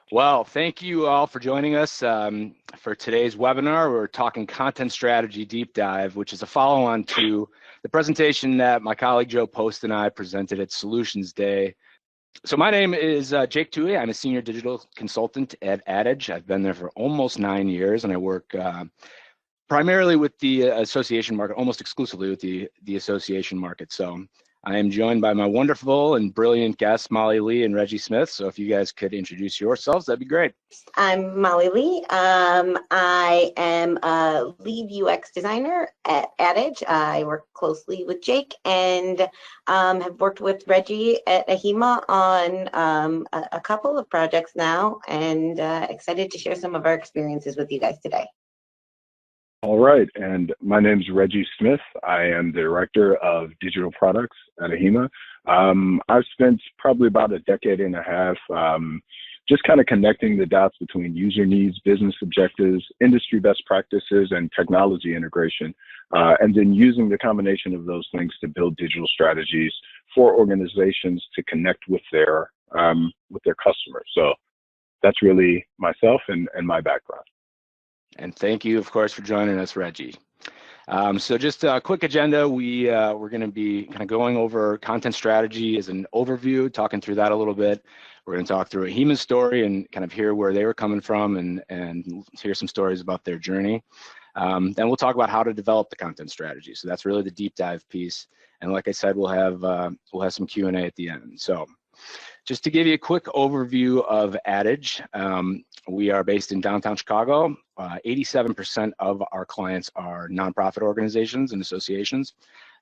Well, thank you all for joining us for today's webinar. We're talking content strategy deep dive, which is a follow-on to the presentation that my colleague Joe Post and I presented at Solutions Day. So my name is Jake Toohey. I'm a senior digital consultant at Adage. I've been there for almost 9 years, and I work primarily with the association market, almost exclusively with the association market. So I am joined by my wonderful and brilliant guests, Molly Lee and Reggie Smith. So if you guys could introduce yourselves, that'd be great. I'm Molly Lee. I am a lead UX designer at Adage. I work closely with Jake and have worked with Reggie at AHIMA on a couple of projects now, and excited to share some of our experiences with you guys today. All right, and my name is Reggie Smith. I am the Director of Digital Products at AHIMA. I've spent probably about a decade and a half just kind of connecting the dots between user needs, business objectives, industry best practices, and technology integration, and then using the combination of those things to build digital strategies for organizations to connect with their customers. So that's really myself and my background. And thank you, of course, for joining us, Reggie. So just a quick agenda. We're going to be kind of going over content strategy as an overview, talking through that a little bit. We're going to talk through AHIMA's story and kind of hear where they were coming from and hear some stories about their journey. Then we'll talk about how to develop the content strategy. So that's really the deep dive piece. And like I said, we'll have some Q&A at the end. So just to give you a quick overview of Adage, we are based in downtown Chicago. 87% of our clients are nonprofit organizations and associations.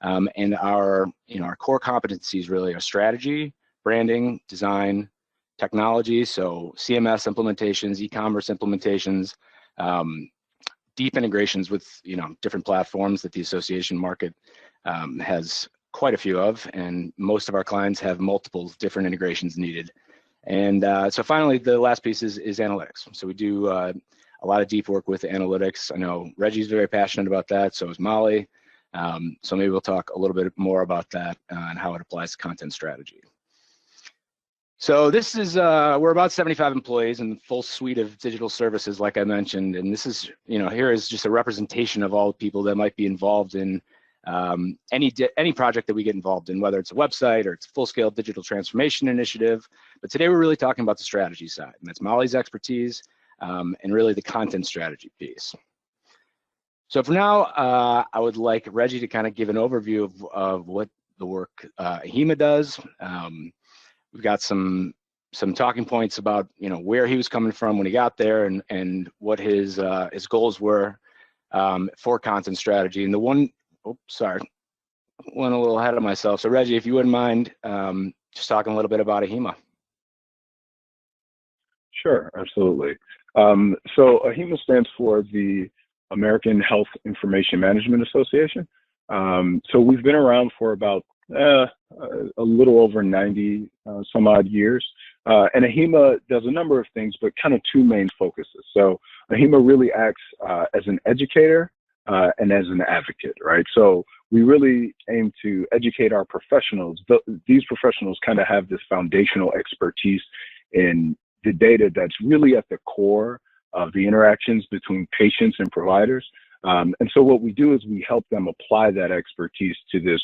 And our core competencies really are strategy, branding, design, technology, so CMS implementations, e-commerce implementations, deep integrations with different platforms that the association market has quite a few of, and most of our clients have multiple different integrations needed. And so finally, the last piece is analytics. So we do a lot of deep work with analytics. I know Reggie's very passionate about that, so is Molly. So maybe we'll talk a little bit more about that and how it applies to content strategy. So this is, we're about 75 employees and full suite of digital services, like I mentioned. And this is, here is just a representation of all the people that might be involved in any project that we get involved in, whether it's a website or it's a full-scale digital transformation initiative. But today we're really talking about the strategy side, and that's Molly's expertise and really the content strategy piece. So for now, I would like Reggie to kind of give an overview of what the work AHIMA does. We've got some talking points about where he was coming from when he got there and what his goals were for content strategy. And the one, sorry, went a little ahead of myself. So Reggie, if you wouldn't mind just talking a little bit about AHIMA. Sure, absolutely. So AHIMA stands for the American Health Information Management Association. So we've been around for about a little over 90 some odd years. And AHIMA does a number of things, but kind of two main focuses. So AHIMA really acts as an educator and as an advocate, right? So we really aim to educate our professionals. These professionals kind of have this foundational expertise in the data that's really at the core of the interactions between patients and providers. And so what we do is we help them apply that expertise to this,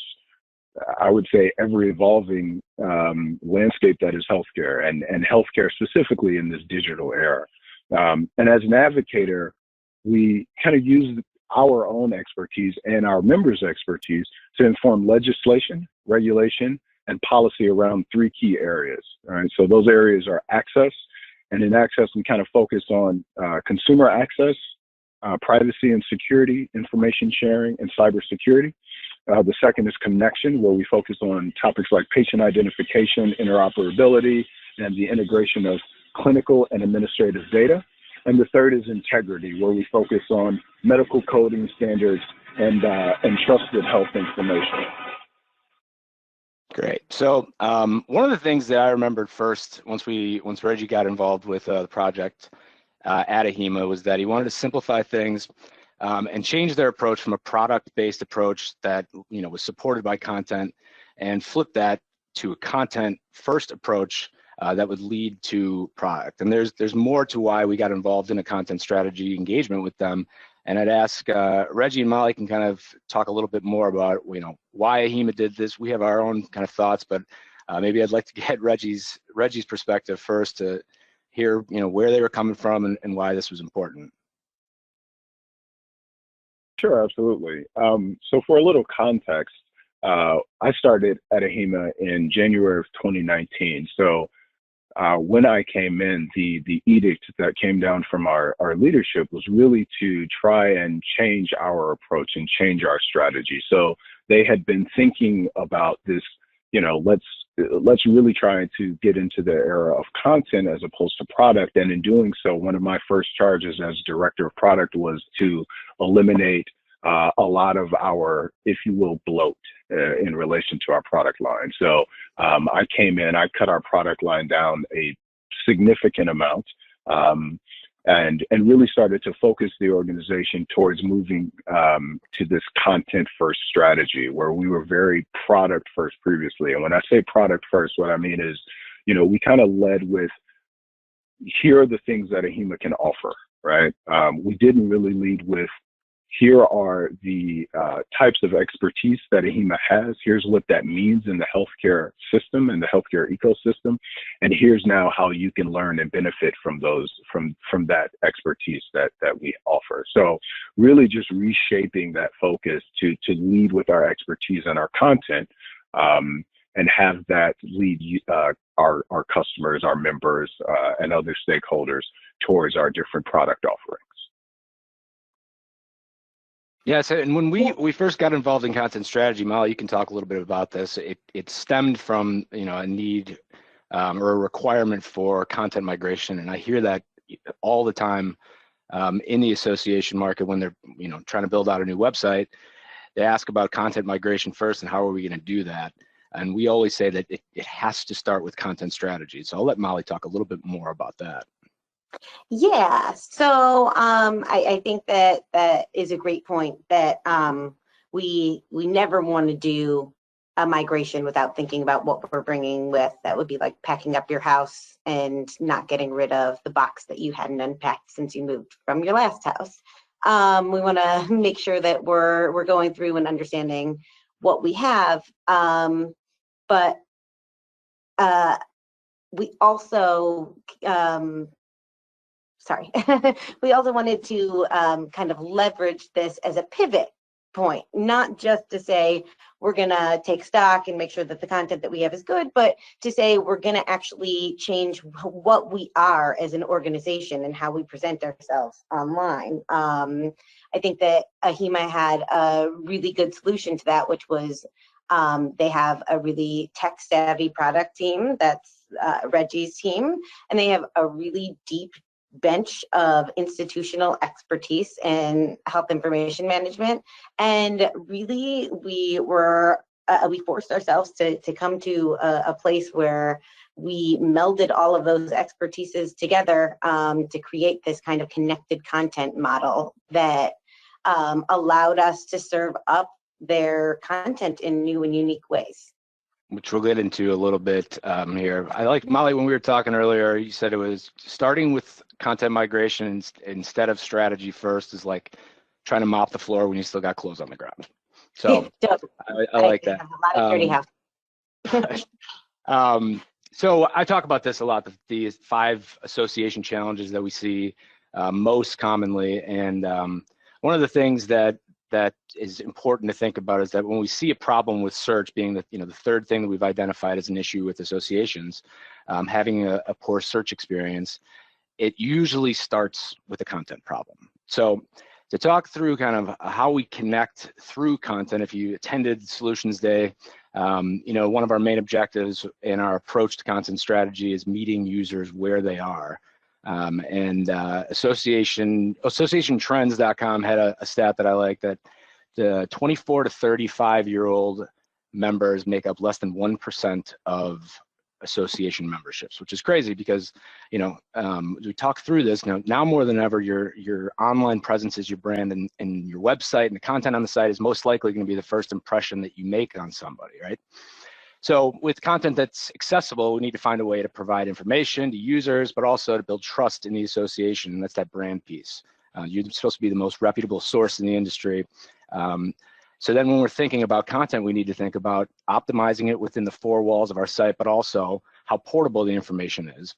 I would say, ever-evolving landscape that is healthcare, and healthcare specifically in this digital era. And as an advocator, we kind of use our own expertise and our members' expertise to inform legislation, regulation, and policy around three key areas. All right, so those areas are access, and in access, we kind of focus on consumer access, privacy and security, information sharing, and cybersecurity. The second is connection, where we focus on topics like patient identification, interoperability, and the integration of clinical and administrative data. And the third is integrity, where we focus on medical coding standards and trusted health information. Great. So one of the things that I remembered first, once Reggie got involved with the project at AHIMA, was that he wanted to simplify things and change their approach from a product-based approach that was supported by content, and flip that to a content-first approach that would lead to product. And there's more to why we got involved in a content strategy engagement with them. And I'd ask Reggie and Molly can kind of talk a little bit more about, why AHIMA did this. We have our own kind of thoughts, but maybe I'd like to get Reggie's perspective first to hear, where they were coming from and why this was important. Sure, absolutely. So for a little context, I started at AHIMA in January of 2019. So when I came in, the edict that came down from our leadership was really to try and change our approach and change our strategy. So they had been thinking about this, let's really try to get into the era of content as opposed to product. And in doing so, one of my first charges as director of product was to eliminate a lot of our, if you will, bloat in relation to our product line. So I came in, I cut our product line down a significant amount, and really started to focus the organization towards moving to this content first strategy, where we were very product first previously. And when I say product first, what I mean is, we kind of led with, here are the things that AHIMA can offer, right? We didn't really lead with, here are the types of expertise that AHIMA has. Here's what that means in the healthcare system and the healthcare ecosystem. And here's now how you can learn and benefit from from that expertise that we offer. So really just reshaping that focus to lead with our expertise and our content, and have that lead our customers, our members, and other stakeholders towards our different product offerings. Yes, and when we first got involved in content strategy, Molly, you can talk a little bit about this. It stemmed from a need or a requirement for content migration, and I hear that all the time in the association market when they're trying to build out a new website. They ask about content migration first and how are we going to do that, and we always say that it has to start with content strategy. So I'll let Molly talk a little bit more about that. Yeah, so I think that is a great point, that we never want to do a migration without thinking about what we're bringing with. That would be like packing up your house and not getting rid of the box that you hadn't unpacked since you moved from your last house. We want to make sure that we're going through and understanding what we have, but we also we also wanted to kind of leverage this as a pivot point, not just to say we're going to take stock and make sure that the content that we have is good, but to say we're going to actually change what we are as an organization and how we present ourselves online. I think that AHIMA had a really good solution to that, which was they have a really tech savvy product team, that's Reggie's team, and they have a really deep bench of institutional expertise in health information management. And really we forced ourselves to come to a place where we melded all of those expertises together to create this kind of connected content model that allowed us to serve up their content in new and unique ways, which we'll get into a little bit here. I like, Molly, when we were talking earlier, you said it was starting with content migration instead of strategy first is like trying to mop the floor when you still got clothes on the ground. So I like that. A lot of dirty house. So I talk about this a lot, the 5 association challenges that we see most commonly. And one of the things that is important to think about is that when we see a problem with search being the third thing that we've identified as an issue with associations, having a poor search experience, it usually starts with a content problem. So to talk through kind of how we connect through content, if you attended Solutions Day, one of our main objectives in our approach to content strategy is meeting users where they are. Associationtrends.com had a stat that I like, that the 24 to 35-year-old members make up less than 1% of association memberships, which is crazy because, we talk through this now more than ever, your online presence is your brand, and your website and the content on the site is most likely going to be the first impression that you make on somebody, right? So with content that's accessible, we need to find a way to provide information to users, but also to build trust in the association. And that's that brand piece. You're supposed to be the most reputable source in the industry. So then when we're thinking about content, we need to think about optimizing it within the four walls of our site, but also how portable the information is.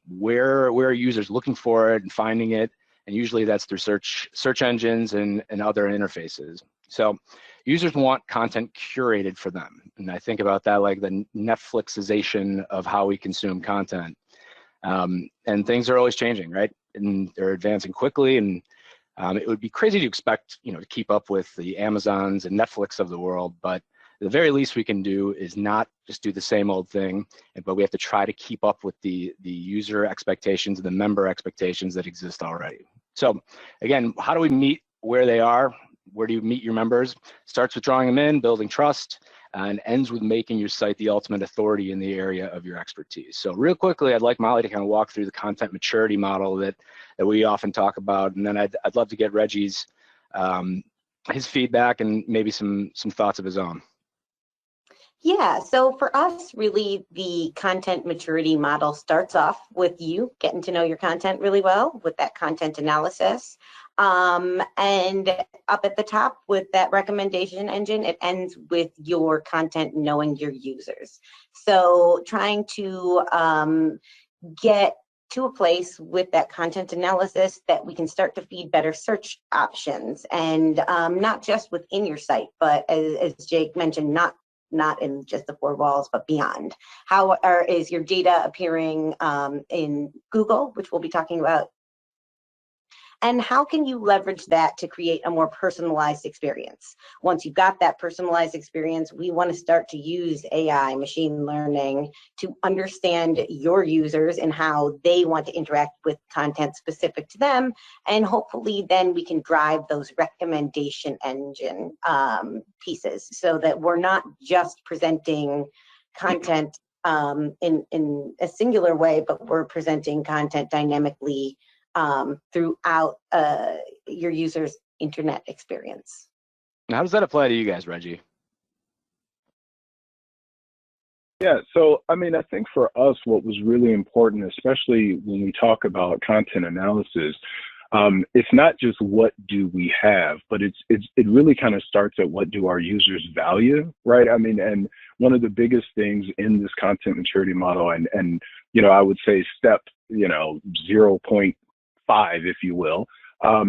Where are users looking for it and finding it? And usually that's through search engines and other interfaces. So users want content curated for them. And I think about that like the Netflixization of how we consume content. And things are always changing, right? And they're advancing quickly, and it would be crazy to expect, to keep up with the Amazons and Netflix of the world, but the very least we can do is not just do the same old thing, but we have to try to keep up with the user expectations and the member expectations that exist already. So again, how do we meet where they are? Where do you meet your members? Starts with drawing them in, building trust, and ends with making your site the ultimate authority in the area of your expertise. So real quickly, I'd like Molly to kind of walk through the content maturity model that we often talk about, and then I'd love to get Reggie's his feedback and maybe some thoughts of his own. Yeah, so for us, really, the content maturity model starts off with you getting to know your content really well with that content analysis. And up at the top with that recommendation engine, it ends with your content knowing your users. So trying to get to a place with that content analysis that we can start to feed better search options, and not just within your site, but as Jake mentioned, not in just the four walls, but beyond. How is your data appearing in Google, which we'll be talking about? And how can you leverage that to create a more personalized experience? Once you've got that personalized experience, we want to start to use AI, machine learning, to understand your users and how they want to interact with content specific to them. And hopefully then we can drive those recommendation engine pieces so that we're not just presenting content in a singular way, but we're presenting content dynamically throughout your user's internet experience. How does that apply to you guys, Reggie? Yeah, so I mean, I think for us, what was really important, especially when we talk about content analysis, it's not just what do we have, but it really kind of starts at what do our users value, right? I mean, and one of the biggest things in this content maturity model, and I would say step 0.5, if you will,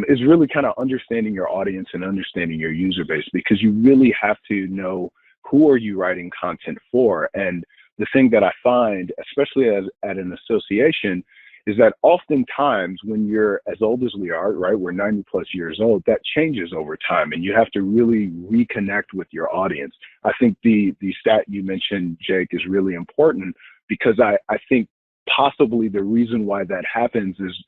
is really kind of understanding your audience and understanding your user base, because you really have to know who are you writing content for. And the thing that I find, especially at an association, is that oftentimes when you're as old as we are, right, we're 90 plus years old, that changes over time, and you have to really reconnect with your audience. I think the stat you mentioned, Jake, is really important, because I think possibly the reason why that happens is,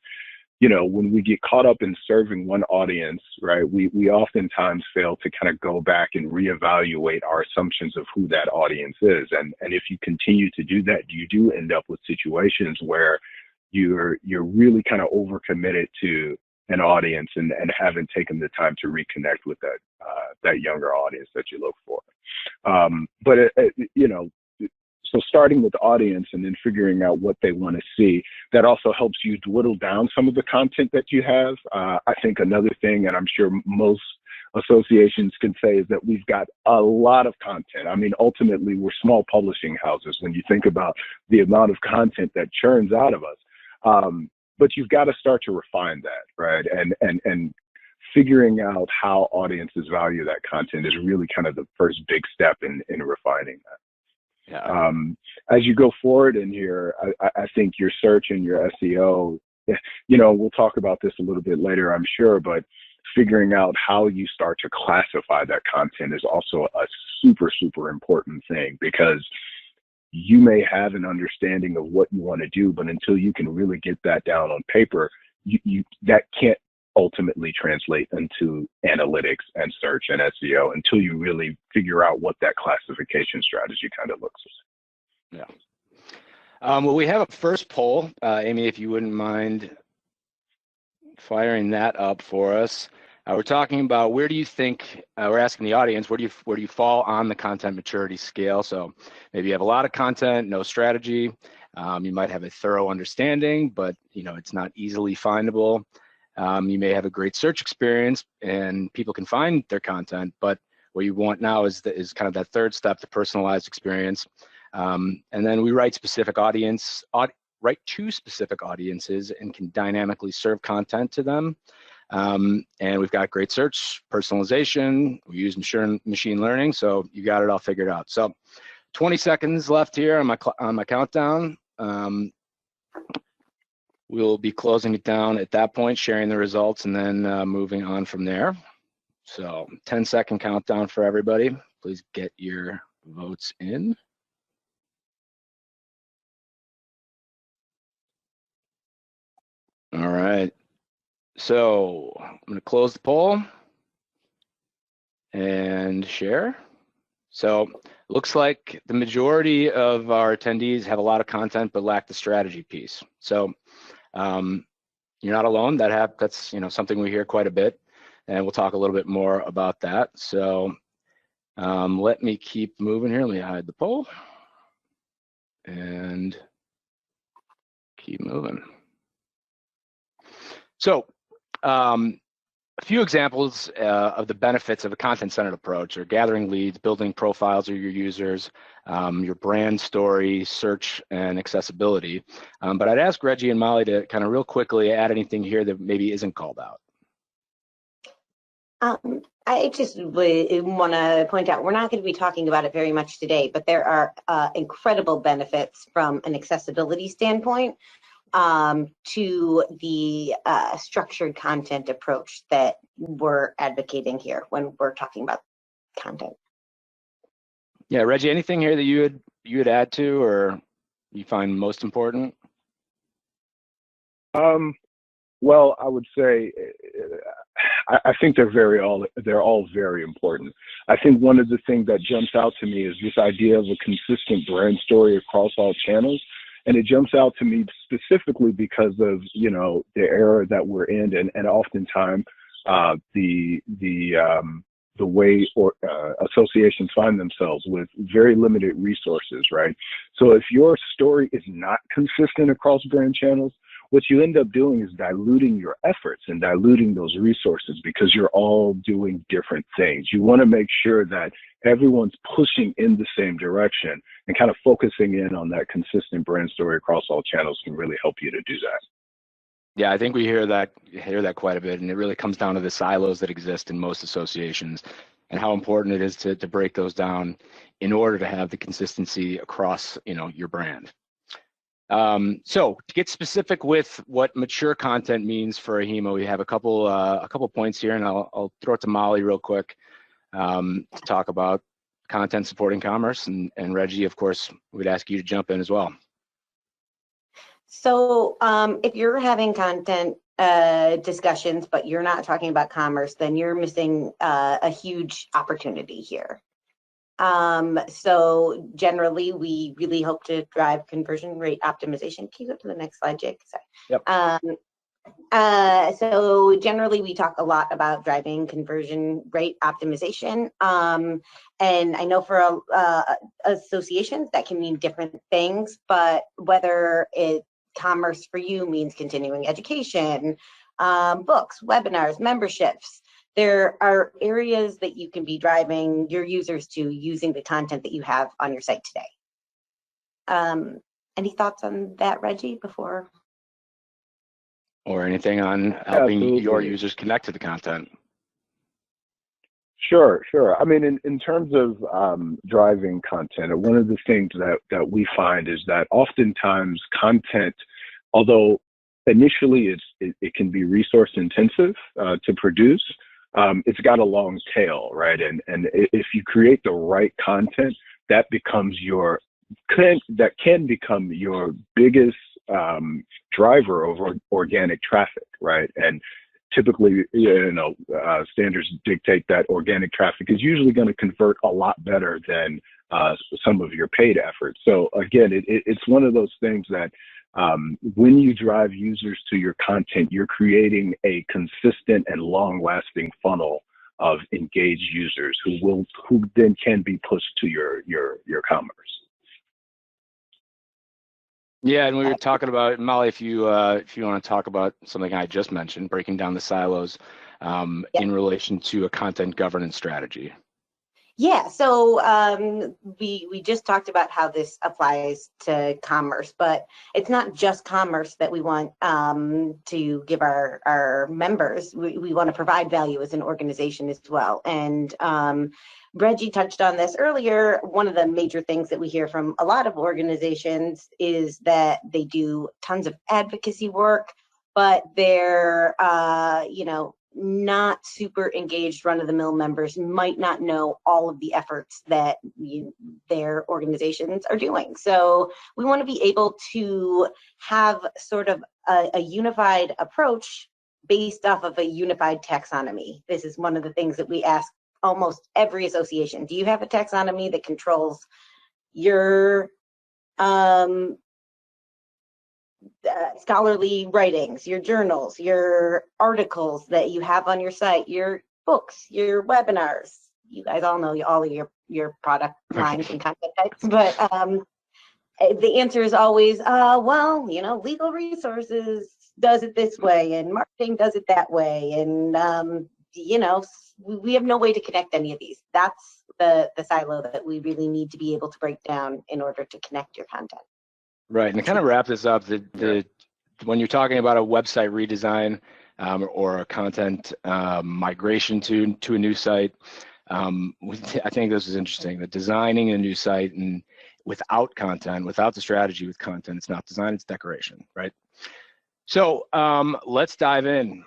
when we get caught up in serving one audience, right, we oftentimes fail to kind of go back and reevaluate our assumptions of who that audience is. And if you continue to do that, you do end up with situations where you're really kind of overcommitted to an audience and haven't taken the time to reconnect with that younger audience that you look for. So starting with the audience and then figuring out what they want to see, that also helps you dwindle down some of the content that you have. I think another thing, and I'm sure most associations can say, is that we've got a lot of content. I mean, ultimately, we're small publishing houses when you think about the amount of content that churns out of us. But you've got to start to refine that, right? And figuring out how audiences value that content is really kind of the first big step in refining that. Yeah. As you go forward in here, I think your search and your SEO, we'll talk about this a little bit later, I'm sure, but figuring out how you start to classify that content is also a super, super important thing, because you may have an understanding of what you want to do, but until you can really get that down on paper, that can't ultimately translate into analytics and search and SEO until you really figure out what that classification strategy kind of looks like. Yeah. Well, we have a first poll. Amy, if you wouldn't mind firing that up for us. We're talking about where do you think, we're asking the audience, where do you fall on the content maturity scale? So maybe you have a lot of content, no strategy. You might have a thorough understanding, but it's not easily findable. You may have a great search experience and people can find their content, but what you want now is kind of that third step, the personalized experience. And then we write to specific audiences and can dynamically serve content to them. And we've got great search, personalization. We use machine learning, so you got it all figured out. So 20 seconds left here on my countdown. We'll be closing it down at that point, sharing the results, and then moving on from there. So 10-second countdown for everybody. Please get your votes in. All right. So I'm going to close the poll and share. So looks like the majority of our attendees have a lot of content but lack the strategy piece. So you're not alone. That's something we hear quite a bit, and we'll talk a little bit more about that. So let me keep moving here. Let me hide the poll and keep moving. So a few examples of the benefits of a content-centered approach are gathering leads, building profiles of your users, your brand story, search, and accessibility. But I'd ask Reggie and Molly to kind of real quickly add anything here that maybe isn't called out. I just want to point out, we're not going to be talking about it very much today, but there are incredible benefits from an accessibility standpoint to the structured content approach that we're advocating here when we're talking about content. Yeah, Reggie, anything here that you would add to or you find most important? Well, I would say I think they're all very important. I think one of the things that jumps out to me is this idea of a consistent brand story across all channels. And it jumps out to me specifically because of, the era that we're in, and oftentimes the way associations find themselves with very limited resources, right? So if your story is not consistent across brand channels, what you end up doing is diluting your efforts and diluting those resources because you're all doing different things. You want to make sure that everyone's pushing in the same direction, and kind of focusing in on that consistent brand story across all channels can really help you to do that. Yeah, I think we hear that quite a bit, and it really comes down to the silos that exist in most associations and how important it is to break those down in order to have the consistency across your brand. So to get specific with what mature content means for AHIMA, we have a couple points here, and I'll throw it to Molly real quick to talk about content supporting commerce, and Reggie, of course, we'd ask you to jump in as well. So if you're having content discussions, but you're not talking about commerce, then you're missing a huge opportunity here. So generally, we really hope to drive conversion rate optimization. Can you go to the next slide, Jake? Sorry. Yep. So generally, we talk a lot about driving conversion rate optimization. And I know for associations that can mean different things, but whether commerce for you means continuing education, books, webinars, memberships, there are areas that you can be driving your users to using the content that you have on your site today. Any thoughts on that, Reggie, before? Or anything on helping your users connect to the content? Sure. I mean, in terms of driving content, one of the things that we find is that oftentimes content, although initially it can be resource intensive to produce, it's got a long tail, right? And if you create the right content, that can become your biggest driver of organic traffic, right? And typically, standards dictate that organic traffic is usually going to convert a lot better than some of your paid efforts. So again, it's one of those things that When you drive users to your content, you're creating a consistent and long-lasting funnel of engaged users who then can be pushed to your commerce. Yeah, and we were talking about, Molly, if you want to talk about something I just mentioned, breaking down the silos in relation to a content governance strategy. Yeah, so we just talked about how this applies to commerce, but it's not just commerce that we want to give our members. We want to provide value as an organization as well. And Reggie touched on this earlier. One of the major things that we hear from a lot of organizations is that they do tons of advocacy work, but they're, not super engaged run-of-the-mill members might not know all of the efforts that their organizations are doing. So we want to be able to have sort of a unified approach based off of a unified taxonomy. This is one of the things that we ask almost every association. Do you have a taxonomy that controls your scholarly writings, your journals, your articles that you have on your site, your books, your webinars? You guys all know all of your product lines and content types, but the answer is always, well, legal resources does it this way and marketing does it that way. And, we have no way to connect any of these. That's the silo that we really need to be able to break down in order to connect your content. Right, and to kind of wrap this up, when you're talking about a website redesign or a content migration to a new site, I think this is interesting. That designing a new site and without content, without the strategy with content, it's not design, it's decoration, right? So let's dive in.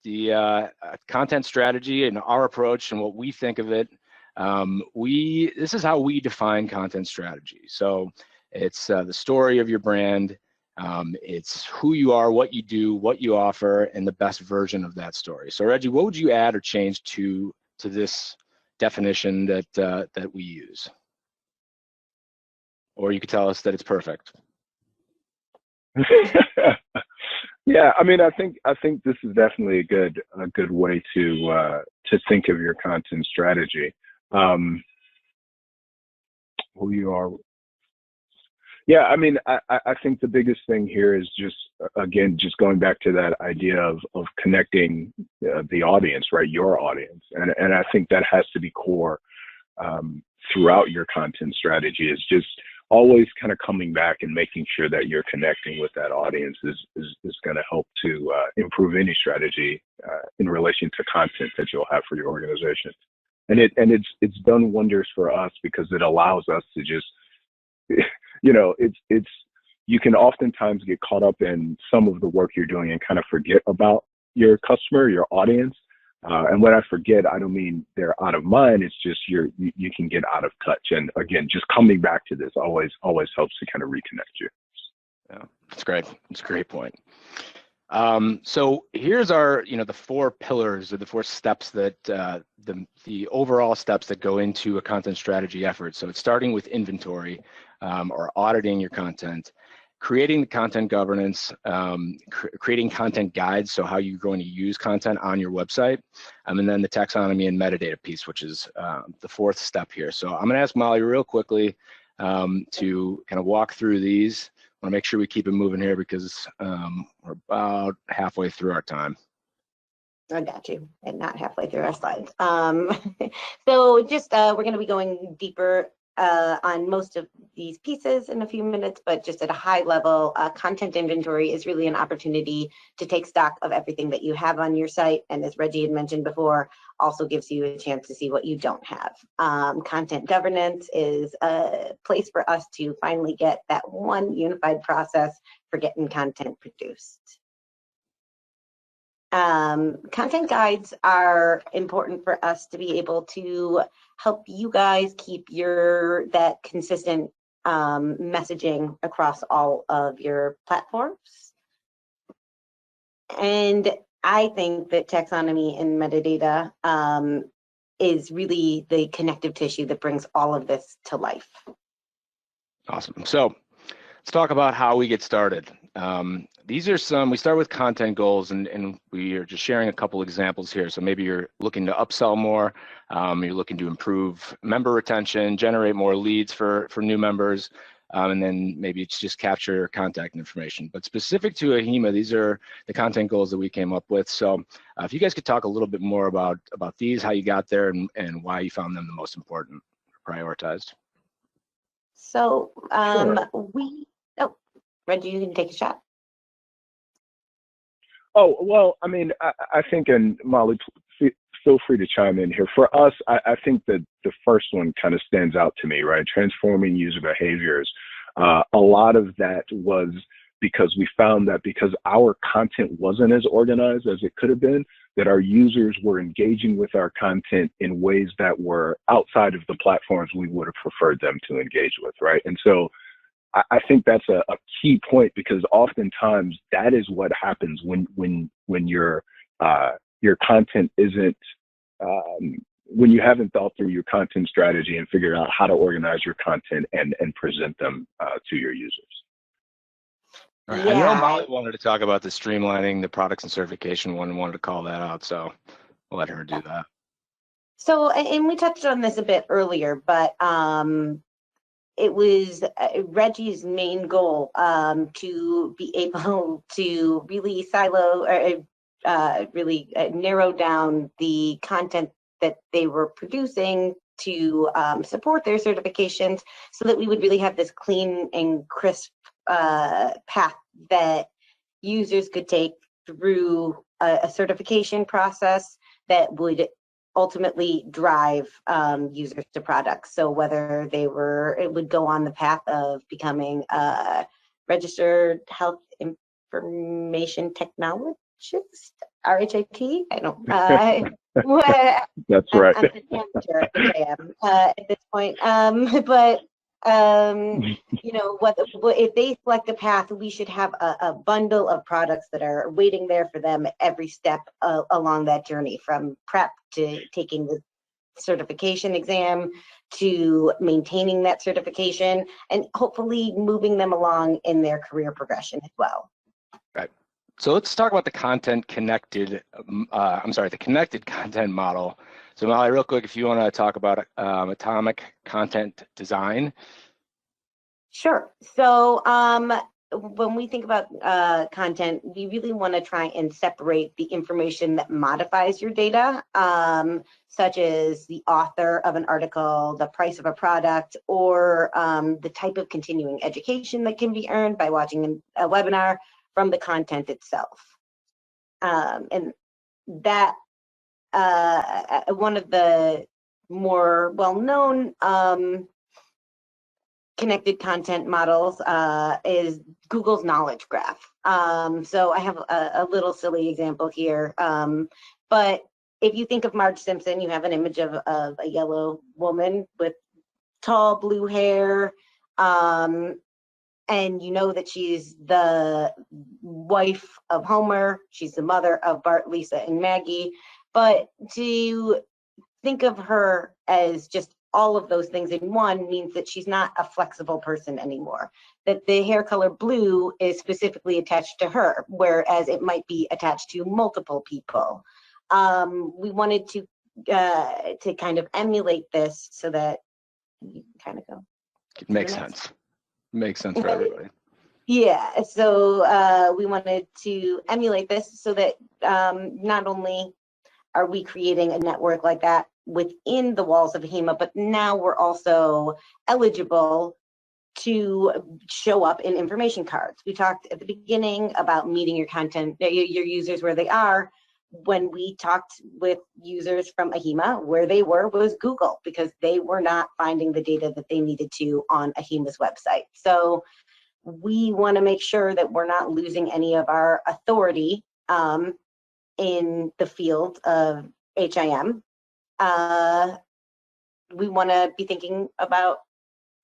The content strategy and our approach and what we think of it. This is how we define content strategy. So it's the story of your brand. It's who you are, what you do, what you offer, and the best version of that story. So Reggie, what would you add or change to this definition that we use? Or you could tell us that it's perfect. Yeah, I mean, I think this is definitely a good way to think of your content strategy. Who you are. Yeah, I mean, I think the biggest thing here is just going back to that idea of connecting the audience, right? Your audience, and I think that has to be core throughout your content strategy. Is just always kind of coming back and making sure that you're connecting with that audience is going to help to improve any strategy in relation to content that you'll have for your organization. And it's done wonders for us because it allows us to just, you can oftentimes get caught up in some of the work you're doing and kind of forget about your customer, your audience. And when I forget, I don't mean they're out of mind. It's just you can get out of touch. And again, just coming back to this always helps to kind of reconnect you. Yeah, that's great. That's a great point. So here's our, the 4 pillars or the 4 steps that the overall steps that go into a content strategy effort. So it's starting with inventory or auditing your content, creating the content governance, creating content guides, so how you're going to use content on your website, and then the taxonomy and metadata piece, which is the 4th step here. So I'm going to ask Molly real quickly to kind of walk through these. I want to make sure we keep it moving here because we're about halfway through our time. I got you, and not halfway through our slides. So just we're going to be going deeper on most of these pieces in a few minutes, but just at a high level, content inventory is really an opportunity to take stock of everything that you have on your site. And as Reggie had mentioned before, also gives you a chance to see what you don't have. Content governance is a place for us to finally get that one unified process for getting content produced. Content guides are important for us to be able to help you guys keep that consistent messaging across all of your platforms. And I think that taxonomy and metadata is really the connective tissue that brings all of this to life. Awesome. So let's talk about how we get started. These are some, we start with content goals, and we are just sharing a couple examples here. So maybe you're looking to upsell more, you're looking to improve member retention, generate more leads for new members, and then maybe it's just capture contact information. But specific to AHIMA, these are the content goals that we came up with. So if you guys could talk a little bit more about these, how you got there, and why you found them the most important, prioritized. So Sure. oh, Reggie, you can take a shot. Oh, well, I mean, I think, and Molly, feel free to chime in here. For us, I think that the first one kind of stands out to me, right? Transforming user behaviors. A lot of that was because we found that because our content wasn't as organized as it could have been, that our users were engaging with our content in ways that were outside of the platforms we would have preferred them to engage with, right? And so I think that's a key point, because oftentimes that is what happens when your content isn't, when you haven't thought through your content strategy and figured out how to organize your content and present them to your users. All right. I know Molly wanted to talk about the streamlining the products and certification one and wanted to call that out, so we'll let her do that. So, and we touched on this a bit earlier, but it was Reggie's main goal to be able to really silo or really narrow down the content that they were producing to support their certifications, so that we would really have this clean and crisp path that users could take through a certification process that would ultimately drive users to products. So whether it would go on the path of becoming a registered health information technologist, RHIT. I don't. That's right. I'm an amateur, I think I am at this point. But you know, if they select a path, we should have a bundle of products that are waiting there for them at every step along that journey, from prep to taking the certification exam to maintaining that certification, and hopefully moving them along in their career progression as well. Right. So let's talk about the the connected content model. So Molly, real quick, if you want to talk about atomic content design. Sure. So when we think about content, we really want to try and separate the information that modifies your data, such as the author of an article, the price of a product, or the type of continuing education that can be earned by watching a webinar, from the content itself. And that one of the more well-known connected content models is Google's knowledge graph. So I have a little silly example here, but if you think of Marge Simpson, you have an image of a yellow woman with tall blue hair, and you know that she's the wife of Homer, she's the mother of Bart, Lisa, and Maggie. But to think of her as just all of those things in one means that she's not a flexible person anymore. That the hair color blue is specifically attached to her, whereas it might be attached to multiple people. We wanted to kind of emulate this so that you kind of go. It makes sense. Makes sense for everybody. Yeah, so we wanted to emulate this so that not only are we creating a network like that within the walls of AHIMA, but now we're also eligible to show up in information cards. We talked at the beginning about meeting your content, your users where they are. When we talked with users from AHIMA, where they were was Google, because they were not finding the data that they needed to on AHIMA's website. So we want to make sure that we're not losing any of our authority in the field of HIM. We want to be thinking about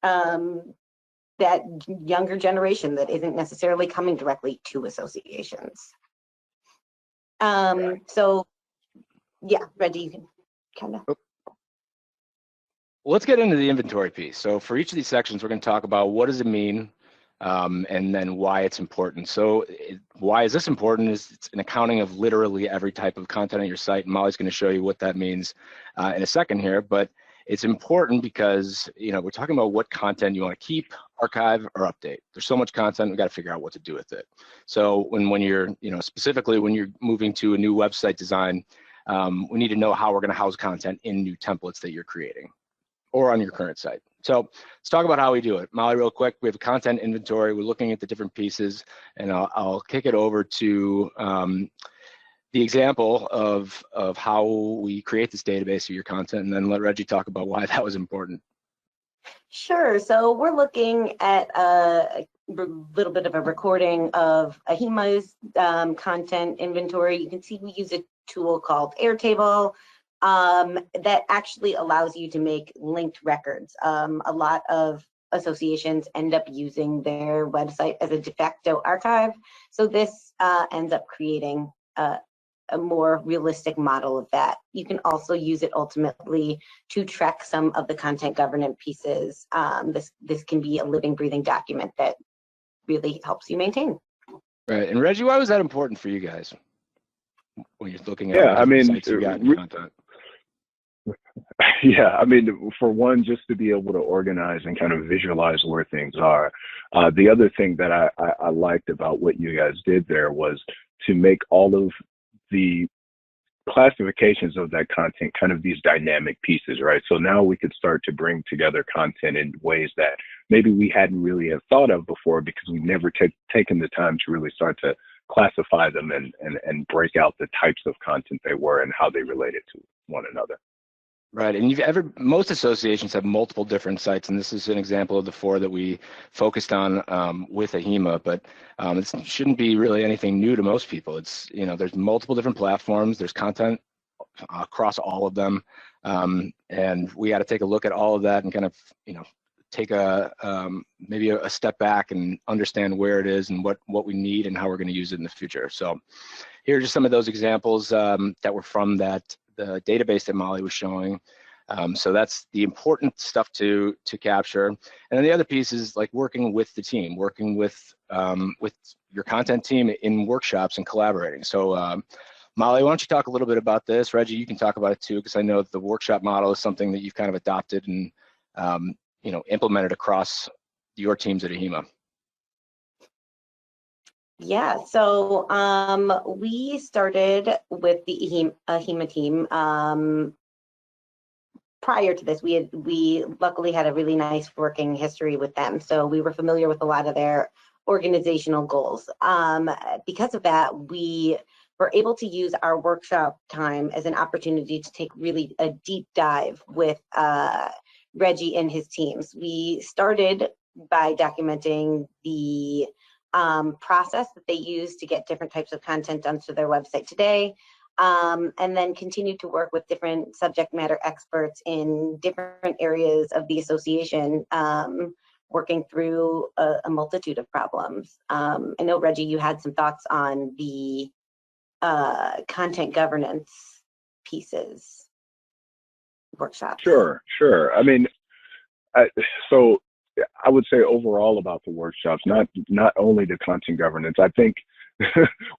that younger generation that isn't necessarily coming directly to associations. So yeah, Reggie, you can kind of. Let's get into the inventory piece. So for each of these sections, we're going to talk about what does it mean and then why it's important. So why is this important is it's an accounting of literally every type of content on your site. And Molly's going to show you what that means in a second here, but it's important because, we're talking about what content you want to keep, archive, or update. There's so much content, we got to figure out what to do with it. So when you're, specifically when you're moving to a new website design, we need to know how we're going to house content in new templates that you're creating or on your current site. So let's talk about how we do it. Molly, real quick, we have a content inventory. We're looking at the different pieces, and I'll kick it over to the example of how we create this database of your content, and then let Reggie talk about why that was important. Sure. So we're looking at a little bit of a recording of AHIMA's content inventory. You can see we use a tool called Airtable that actually allows you to make linked records. A lot of associations end up using their website as a de facto archive. So this ends up creating a more realistic model of that. You can also use it ultimately to track some of the content governance pieces. This can be a living, breathing document that really helps you maintain. Right, and Reggie, why was that important for you guys when you're looking at sites you got in content? Yeah, for one, just to be able to organize and kind of visualize where things are. The other thing that I liked about what you guys did there was to make all of the classifications of that content kind of these dynamic pieces, right? So now we could start to bring together content in ways that maybe we hadn't really have thought of before because we've never taken the time to really start to classify them and break out the types of content they were and how they related to one another. Right, and most associations have multiple different sites, and this is an example of the 4 that we focused on with AHIMA, but it shouldn't be really anything new to most people. It's, there's multiple different platforms, there's content across all of them, and we got to take a look at all of that and kind of, take maybe a step back and understand where it is and what we need and how we're going to use it in the future. So here are just some of those examples that were from the database that Molly was showing. So that's the important stuff to capture. And then the other piece is like working with the team, working with your content team in workshops and collaborating. So Molly, why don't you talk a little bit about this? Reggie, you can talk about it too, because I know the workshop model is something that you've kind of adopted and implemented across your teams at AHIMA. Yeah, so we started with the AHIMA team. Prior to this, we luckily had a really nice working history with them, so we were familiar with a lot of their organizational goals. Because of that, we were able to use our workshop time as an opportunity to take really a deep dive with Reggie and his teams. We started by documenting the process that they use to get different types of content onto their website today, and then continued to work with different subject matter experts in different areas of the association, working through a multitude of problems. I know, Reggie, you had some thoughts on the content governance pieces workshop. Sure. So I would say overall about the workshops, not only the content governance. I think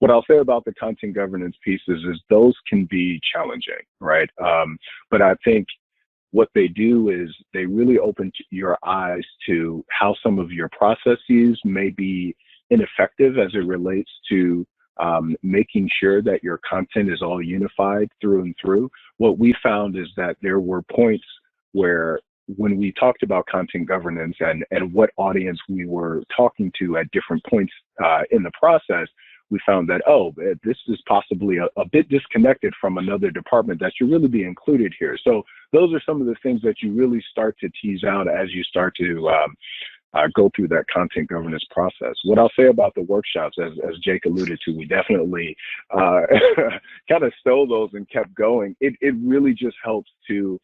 what I'll say about the content governance pieces is those can be challenging, right? But I think what they do is they really open your eyes to how some of your processes may be ineffective as it relates to making sure that your content is all unified through and through. What we found is that there were points where when we talked about content governance and what audience we were talking to at different points in the process, we found that, oh, this is possibly a bit disconnected from another department that should really be included here. So those are some of the things that you really start to tease out as you start to go through that content governance process. What I'll say about the workshops, as Jake alluded to, we definitely kind of stole those and kept going. It really just helps to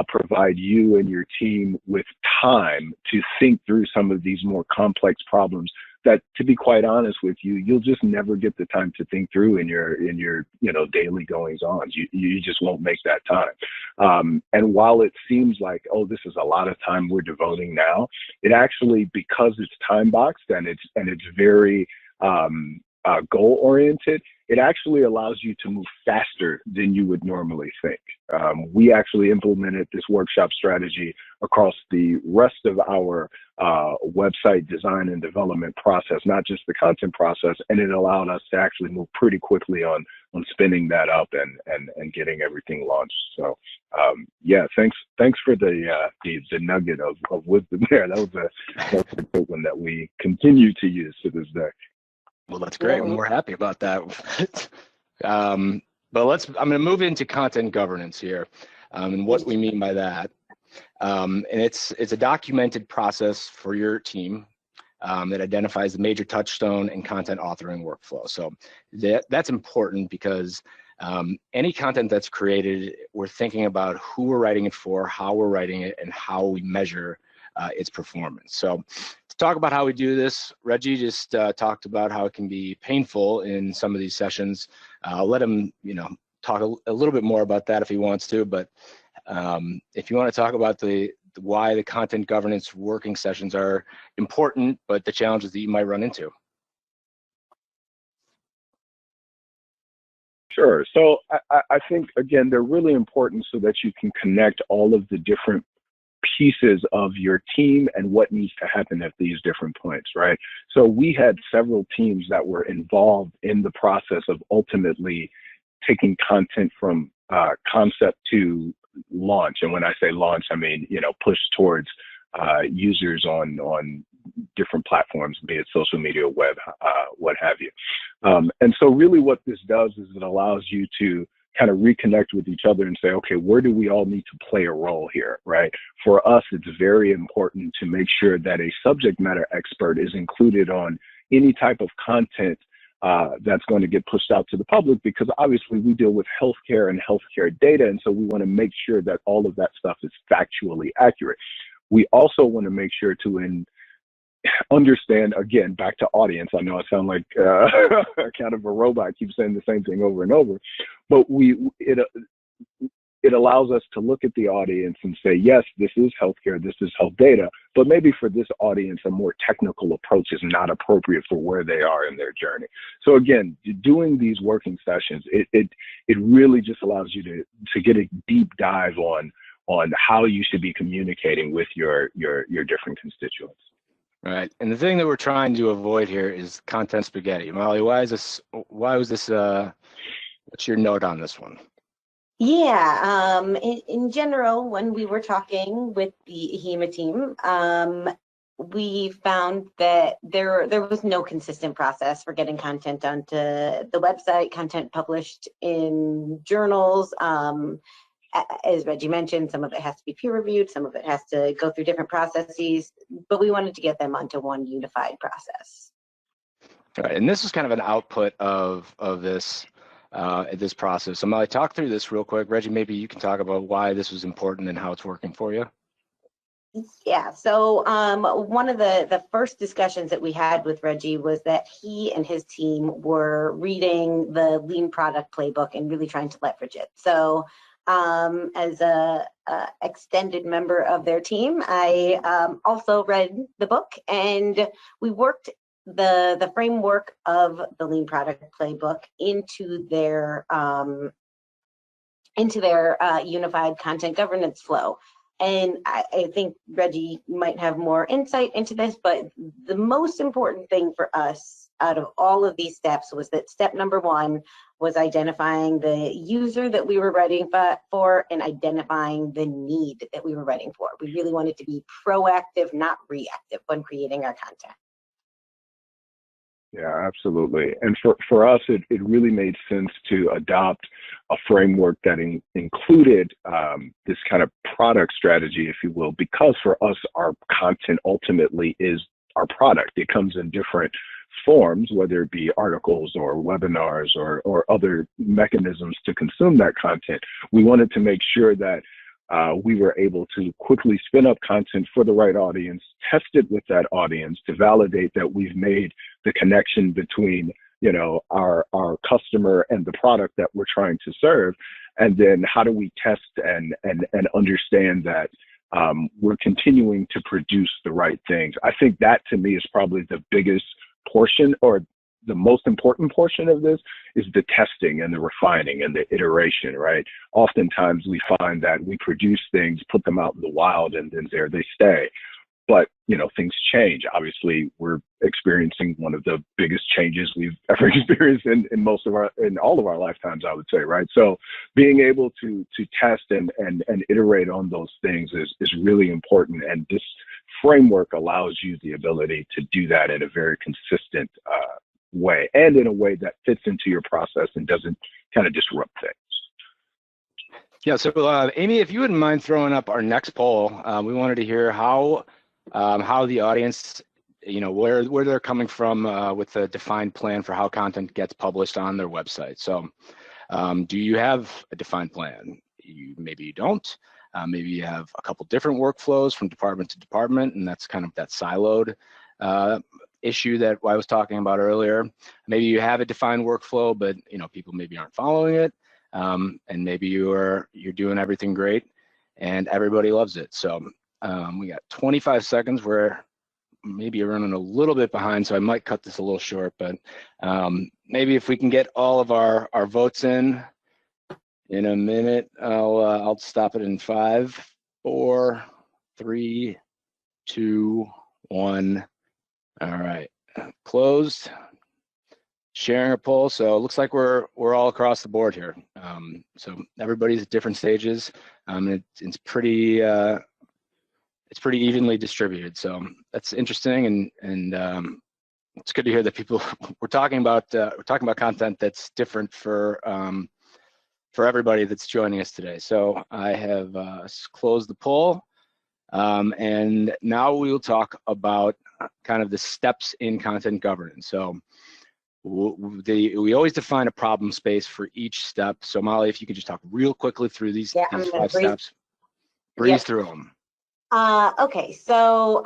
provide you and your team with time to think through some of these more complex problems that, to be quite honest with you, you'll just never get the time to think through in your daily goings-ons. You just won't make that time. And while it seems like, oh, this is a lot of time we're devoting now, it actually, because it's time boxed and it's very goal oriented, it actually allows you to move faster than you would normally think. We actually implemented this workshop strategy across the rest of our website design and development process, not just the content process, and it allowed us to actually move pretty quickly on spinning that up and getting everything launched. So yeah, thanks for the nugget of wisdom there. That was a good one that we continue to use to this day. Well, that's great. We're happy about that. But I'm going to move into content governance here, and what we mean by that. And it's a documented process for your team that identifies the major touchstone and content authoring workflow. So that's important because any content that's created, we're thinking about who we're writing it for, how we're writing it, and how we measure its performance. So to talk about how we do this, Reggie just talked about how it can be painful in some of these sessions. I'll let him, talk a little bit more about that if he wants to. But if you want to talk about why the content governance working sessions are important, but the challenges that you might run into. Sure. So I think, again, they're really important so that you can connect all of the different pieces of your team and what needs to happen at these different points, right? So we had several teams that were involved in the process of ultimately taking content from concept to launch. And when I say launch, I mean, push towards users on different platforms, be it social media, web, what have you. And so really what this does is it allows you to kind of reconnect with each other and say, okay, where do we all need to play a role here, right? For us, it's very important to make sure that a subject matter expert is included on any type of content that's going to get pushed out to the public, because obviously we deal with healthcare and healthcare data, and so we want to make sure that all of that stuff is factually accurate. We also want to make sure to understand, again, back to audience. I know I sound like kind of a robot, I keep saying the same thing over and over, but it allows us to look at the audience and say, yes, this is healthcare, this is health data, but maybe for this audience, a more technical approach is not appropriate for where they are in their journey. So again, doing these working sessions, it really just allows you to get a deep dive on how you should be communicating with your different constituents. Right, and the thing that we're trying to avoid here is content spaghetti. Molly, why was this? What's your note on this one? Yeah, in general, when we were talking with the AHIMA team, we found that there was no consistent process for getting content onto the website, content published in journals. As Reggie mentioned, some of it has to be peer reviewed, some of it has to go through different processes, but we wanted to get them onto one unified process. All right, and this is kind of an output of this process. So Molly, talk through this real quick. Reggie, maybe you can talk about why this was important and how it's working for you. Yeah, so one of the first discussions that we had with Reggie was that he and his team were reading the Lean Product Playbook and really trying to leverage it. So as a extended member of their team, I also read the book, and we worked the framework of the Lean Product Playbook into their unified content governance flow. And I think Reggie might have more insight into this, but the most important thing for us out of all of these steps was that step number one was identifying the user that we were writing for and identifying the need that we were writing for. We really wanted to be proactive, not reactive, when creating our content. Yeah, absolutely. And for us, it really made sense to adopt a framework that included this kind of product strategy, if you will, because for us, our content ultimately is our product. It comes in different forms, whether it be articles or webinars or other mechanisms to consume that content. We wanted to make sure that we were able to quickly spin up content for the right audience, test it with that audience to validate that we've made the connection between, you know, our customer and the product that we're trying to serve. And then how do we test and understand that we're continuing to produce the right things? I think that to me is probably the biggest portion, or the most important portion of this, is the testing and the refining and the iteration, right? Oftentimes we find that we produce things, put them out in the wild, and then there they stay. But, you know, things change. Obviously, we're experiencing one of the biggest changes we've ever experienced in all of our lifetimes, I would say, right? So being able to test and iterate on those things is really important. And this framework allows you the ability to do that in a very consistent way, and in a way that fits into your process and doesn't kind of disrupt things. Yeah, so Amy, if you wouldn't mind throwing up our next poll, we wanted to hear how the audience, you know, where they're coming from with a defined plan for how content gets published on their website. So do you have a defined plan? Maybe you don't. Maybe you have a couple different workflows from department to department, and that's kind of that siloed issue that I was talking about earlier. Maybe you have a defined workflow, but you know, people maybe aren't following it, and maybe you're doing everything great and everybody loves it. So we got 25 seconds. We're maybe running a little bit behind, so I might cut this a little short, but maybe if we can get all of our votes in a minute, I'll stop it in 5, 4, 3, 2, 1. All right, closed. Sharing a poll. So it looks like we're all across the board here. So everybody's at different stages. It's pretty evenly distributed. So that's interesting, and it's good to hear that people we're talking about content that's different for everybody that's joining us today. So I have closed the poll, and now we will talk about kind of the steps in content governance. So we always define a problem space for each step. So Molly, if you could just talk real quickly through these 5 steps, breeze through them. Okay, so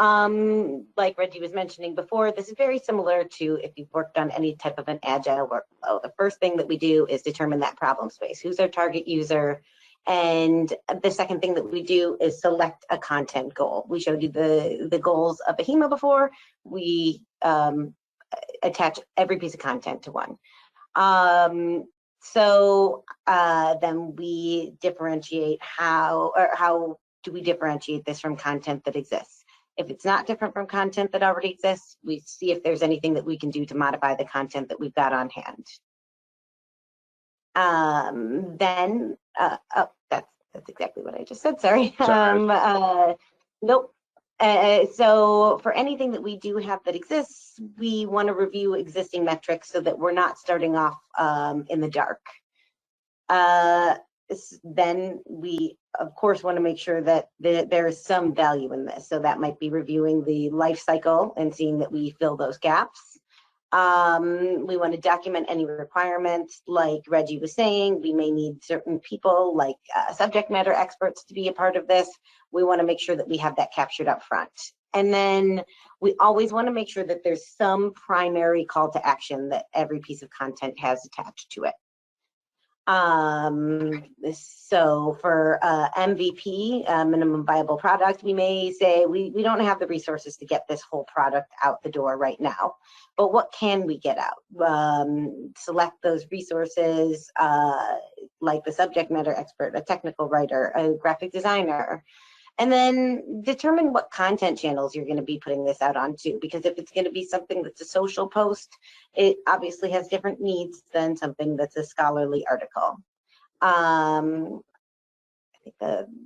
like Reggie was mentioning before, this is very similar to if you've worked on any type of an agile workflow. The first thing that we do is determine that problem space. Who's our target user? And the second thing that we do is select a content goal. We showed you the goals of AHIMA before. We attach every piece of content to one. So then we differentiate how do we differentiate this from content that exists? If it's not different from content that already exists, we see if there's anything that we can do to modify the content that we've got on hand. Then, oh, that's exactly what I just said, sorry. Nope. So for anything that we do have that exists, we want to review existing metrics so that we're not starting off in the dark. Then we, of course, want to make sure that there is some value in this. So that might be reviewing the life cycle and seeing that we fill those gaps. We want to document any requirements, like Reggie was saying. We may need certain people, like subject matter experts, to be a part of this. We want to make sure that we have that captured up front. And then we always want to make sure that there's some primary call to action that every piece of content has attached to it. So for MVP, minimum viable product, we may say we don't have the resources to get this whole product out the door right now, but what can we get out? Select those resources, like the subject matter expert, a technical writer, a graphic designer, and then determine what content channels you're going to be putting this out onto, because if it's going to be something that's a social post, it obviously has different needs than something that's a scholarly article. I think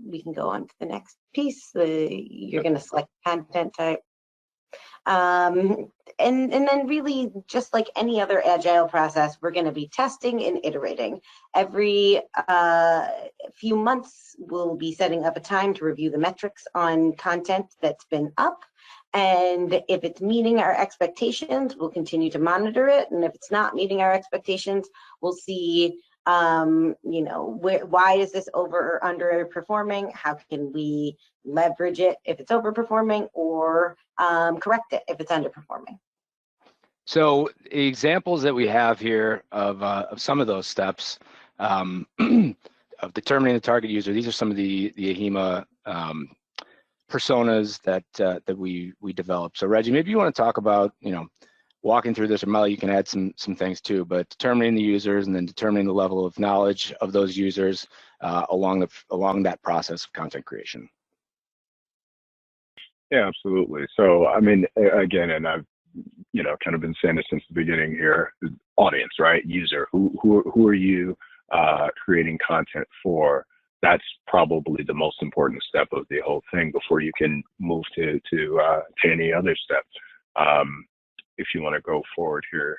we can go on to the next piece. You're going to select content type. And then really, just like any other agile process, we're going to be testing and iterating. Every few months, we'll be setting up a time to review the metrics on content that's been up. And if it's meeting our expectations, we'll continue to monitor it. And if it's not meeting our expectations, we'll see You know, why is this over or underperforming? How can we leverage it if it's overperforming, or correct it if it's underperforming? So examples that we have here of some of those steps of determining the target user. These are some of the AHIMA personas that we developed. So Reggie, maybe you want to talk about, you know, walking through this, or Molly, you can add some things too, but determining the users and then determining the level of knowledge of those users along that process of content creation. Yeah, absolutely. So, I mean, again, and I've, you know, kind of been saying it since the beginning here, audience, right? User, who are you creating content for? That's probably the most important step of the whole thing before you can move to any other steps. If you want to go forward here,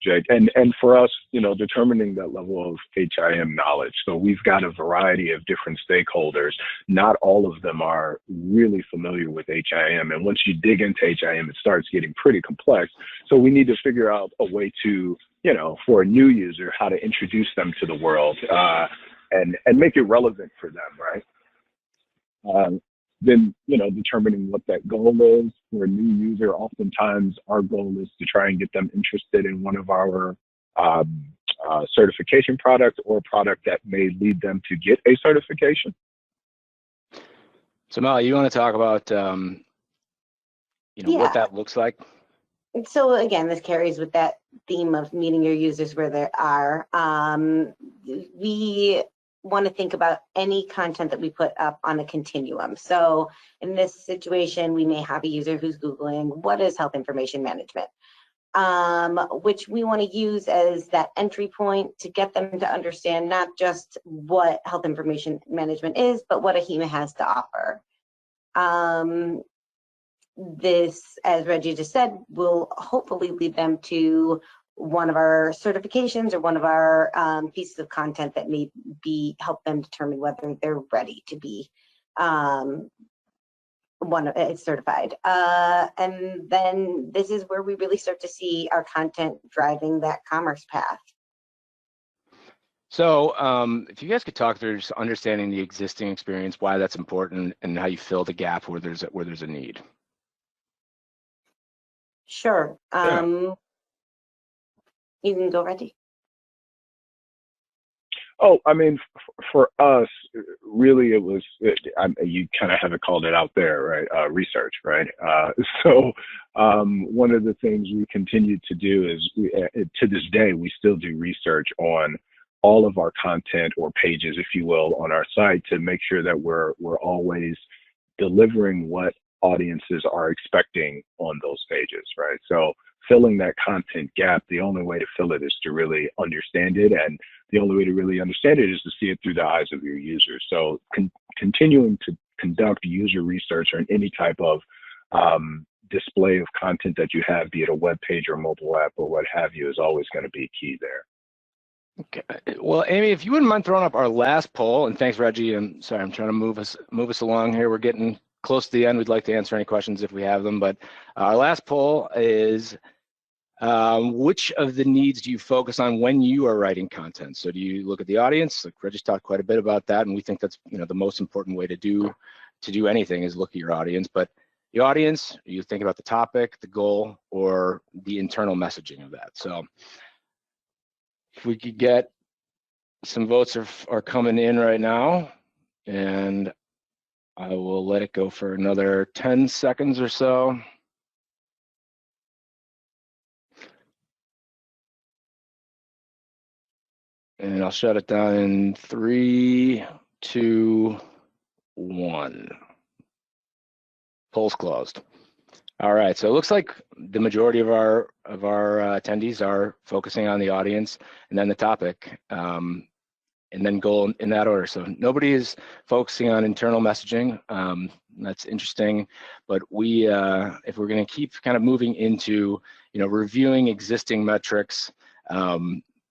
Jake, and for us, you know, determining that level of HIM knowledge. So we've got a variety of different stakeholders. Not all of them are really familiar with HIM, and once you dig into HIM, it starts getting pretty complex. So we need to figure out a way to, you know, for a new user, how to introduce them to the world and make it relevant for them, right? Then, you know, determining what that goal is for a new user. Oftentimes our goal is to try and get them interested in one of our certification products or product that may lead them to get a certification. So Molly, you want to talk about, you know, what that looks like? So again, this carries with that theme of meeting your users where they are. We want to think about any content that we put up on a continuum. So in this situation, we may have a user who's Googling, what is health information management? Which we want to use as that entry point to get them to understand not just what health information management is, but what AHIMA has to offer. This, as Reggie just said, will hopefully lead them to one of our certifications or one of our pieces of content that may help them determine whether they're ready to be certified. And then this is where we really start to see our content driving that commerce path. So if you guys could talk through just understanding the existing experience, why that's important, and how you fill the gap where there's a need. Sure. You can go, Reggie. Oh, I mean, for us, really, it was, you kind of haven't called it out there, right? Research, right? So one of the things we continue to do is, to this day, we still do research on all of our content or pages, if you will, on our site to make sure that we're always delivering what audiences are expecting on those pages, right? So filling that content gap, the only way to fill it is to really understand it, and the only way to really understand it is to see it through the eyes of your users. So continuing to conduct user research on any type of display of content that you have, be it a web page or mobile app or what have you, is always going to be key there. Okay. Well, Amy, if you wouldn't mind throwing up our last poll, and thanks, Reggie. I'm sorry, I'm trying to move us along here. We're getting close to the end. We'd like to answer any questions if we have them, but our last poll is, which of the needs do you focus on when you are writing content? So do you look at the audience? Like Reggie's talked quite a bit about that, and we think that's, you know, the most important way to do anything is look at your audience. But the audience, you think about the topic, the goal, or the internal messaging of that. So if we could get some votes are coming in right now, and I will let it go for another 10 seconds or so. And I'll shut it down in 3, 2, 1. Poll's closed. All right, so it looks like the majority of our attendees are focusing on the audience and then the topic, and then goal in that order. So nobody is focusing on internal messaging. That's interesting, but we, if we're going to keep kind of moving into, you know, reviewing existing metrics,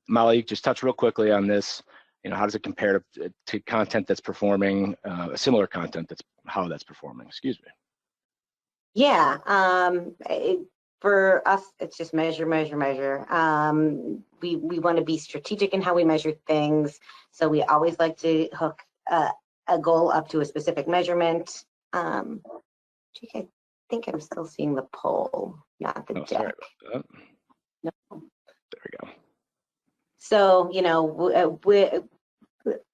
Molly, just touch real quickly on this. You know, how does it compare to content that's performing, similar content how that's performing? Excuse me. Yeah, for us, it's just measure, measure, measure. We want to be strategic in how we measure things. So we always like to hook a goal up to a specific measurement. I think I'm still seeing the poll, not the deck. Sorry about that. No. There we go. So, you know,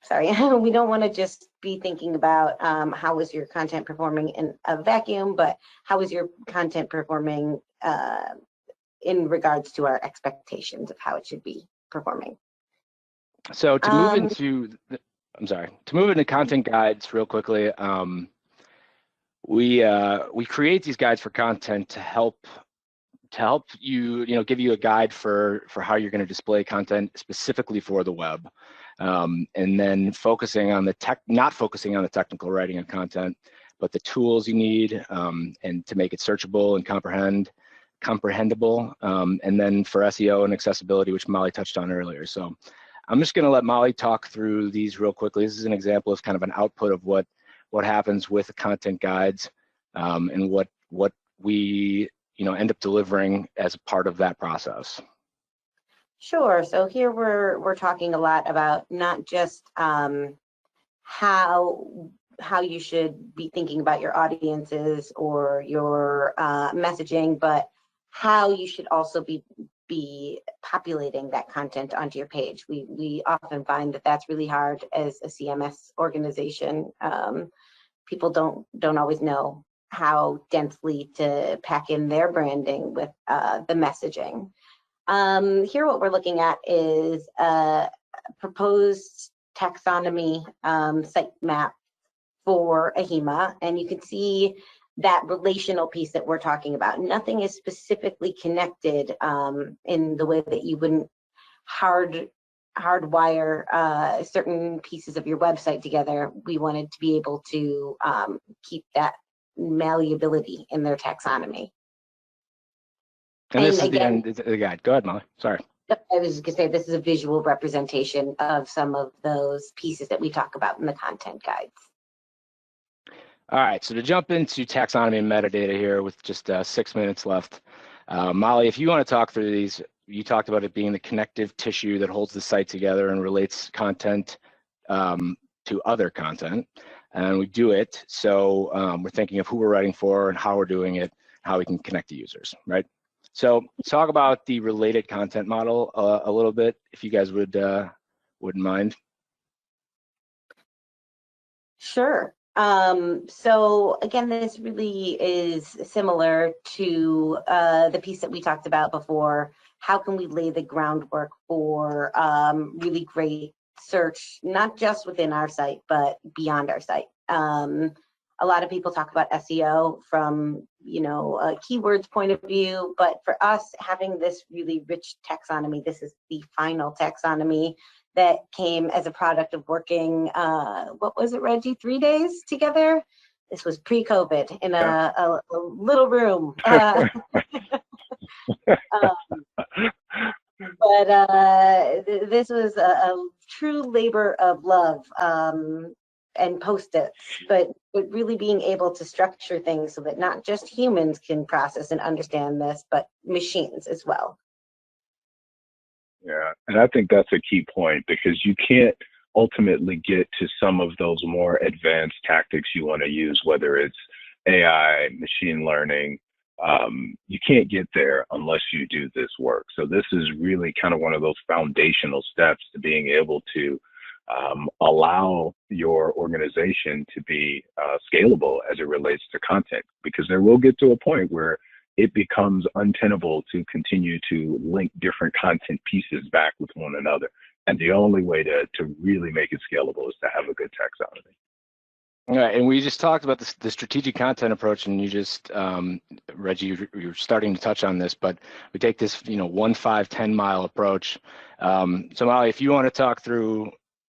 sorry, we don't want to just be thinking about how is your content performing in a vacuum, but how is your content performing in regards to our expectations of how it should be performing. So to move into, to move into content guides real quickly, we create these guides for content to help you, give you a guide for how you're going to display content specifically for the web, and then not focusing on the technical writing of content, but the tools you need, and to make it searchable and comprehensible, and then for SEO and accessibility, which Molly touched on earlier. So I'm just going to let Molly talk through these real quickly. This is an example of kind of an output of what happens with the content guides, and what we end up delivering as a part of that process. Sure. So here we're talking a lot about not just how you should be thinking about your audiences or your messaging, but how you should also be populating that content onto your page. We often find that that's really hard as a CMS organization. People don't always know how densely to pack in their branding with the messaging. Here what we're looking at is a proposed taxonomy site map for AHIMA, and you can see that relational piece that we're talking about. Nothing is specifically connected in the way that you wouldn't hardwire certain pieces of your website together. We wanted to be able to keep that malleability in their taxonomy. And this is the end of the guide. Go ahead, Molly. Sorry. I was just going to say, this is a visual representation of some of those pieces that we talk about in the content guides. All right, so to jump into taxonomy and metadata here with just 6 minutes left, Molly, if you want to talk through these, you talked about it being the connective tissue that holds the site together and relates content to other content, and we do it. So we're thinking of who we're writing for and how we're doing it, how we can connect to users, right? So talk about the related content model a little bit, if you guys wouldn't mind. Sure. So again, this really is similar to the piece that we talked about before. How can we lay the groundwork for really great search, not just within our site, but beyond our site? A lot of people talk about SEO from, a keywords point of view, but for us, having this really rich taxonomy, this is the final taxonomy that came as a product of working, what was it, Reggie, 3 days together? This was pre-COVID in a little room. This was a true labor of love and Post-its, but really being able to structure things so that not just humans can process and understand this, but machines as well. Yeah, and I think that's a key point, because you can't ultimately get to some of those more advanced tactics you want to use, whether it's AI, machine learning. You can't get there unless you do this work. So this is really kind of one of those foundational steps to being able to allow your organization to be scalable as it relates to content, because there will get to a point where it becomes untenable to continue to link different content pieces back with one another. And the only way to really make it scalable is to have a good taxonomy. All right, and we just talked about the strategic content approach, and you just, Reggie, you're starting to touch on this, but we take this, 1, 5, 10 mile approach. So Molly, if you want to talk through,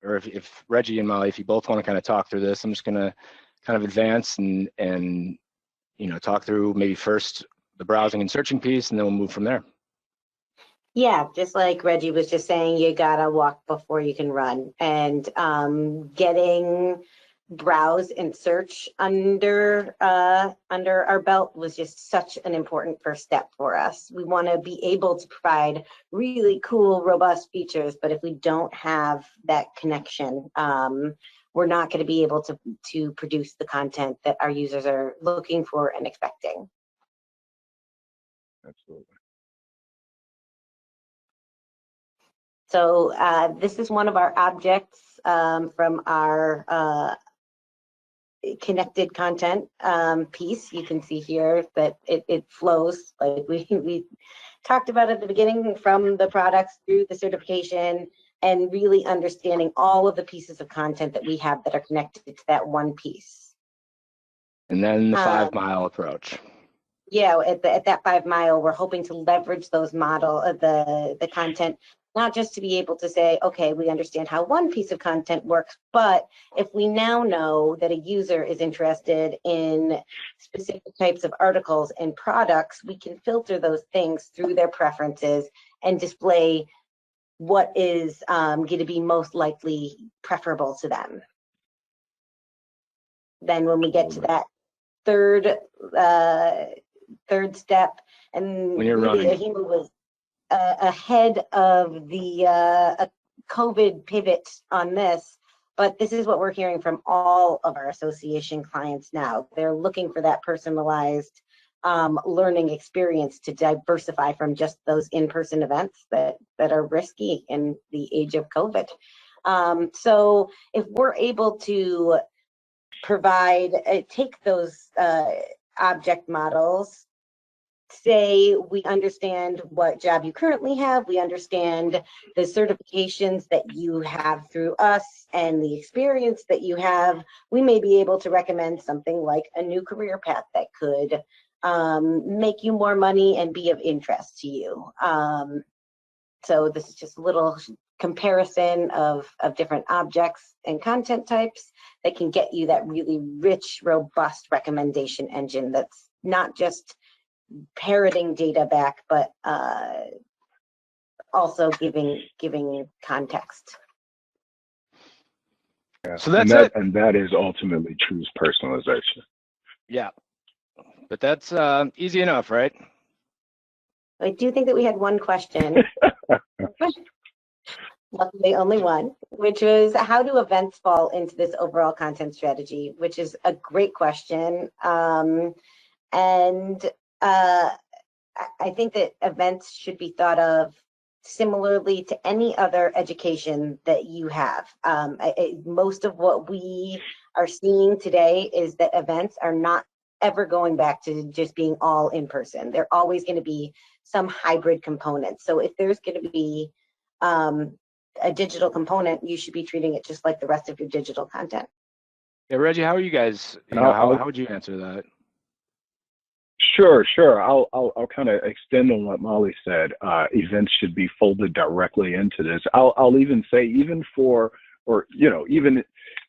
or if Reggie and Molly, if you both want to kind of talk through this, I'm just going to kind of advance and talk through maybe first the browsing and searching piece, and then we'll move from there. Yeah, just like Reggie was just saying, you gotta walk before you can run, and getting browse and search under our belt was just such an important first step for us. We want to be able to provide really cool, robust features, but if we don't have that connection, we're not going to be able to produce the content that our users are looking for and expecting. Absolutely. So this is one of our objects from our connected content piece. You can see here that it flows like we talked about at the beginning, from the products through the certification, and really understanding all of the pieces of content that we have that are connected to that one piece. And then the 5 mile approach. Yeah, at that 5 mile, we're hoping to leverage those the content, not just to be able to say, okay, we understand how one piece of content works, but if we now know that a user is interested in specific types of articles and products, we can filter those things through their preferences and display what is going to be most likely preferable to them. Then when we get to that third step, and when you're really running, AHIMA was ahead of the COVID pivot on this, but this is what we're hearing from all of our association clients now. They're looking for that personalized learning experience to diversify from just those in-person events that are risky in the age of COVID. So if we're able to provide, take those object models, say we understand what job you currently have, we understand the certifications that you have through us and the experience that you have, we may be able to recommend something like a new career path that could make you more money and be of interest to you. So this is just a little comparison of different objects and content types that can get you that really rich, robust recommendation engine that's not just parroting data back, but also giving context. Yeah. So that's it. And that is ultimately true personalization. Yeah, but that's easy enough, right? I do think that we had one question. Luckily, only one, which was, how do events fall into this overall content strategy? Which is a great question. And I think that events should be thought of similarly to any other education that you have. Most of what we are seeing today is that events are not ever going back to just being all in person. They're always going to be some hybrid component. So if there's going to be a digital component, you should be treating it just like the rest of your digital content. Yeah, Reggie, how are you guys? How would you answer that? Sure. I'll kind of extend on what Molly said. Events should be folded directly into this. I'll even say, even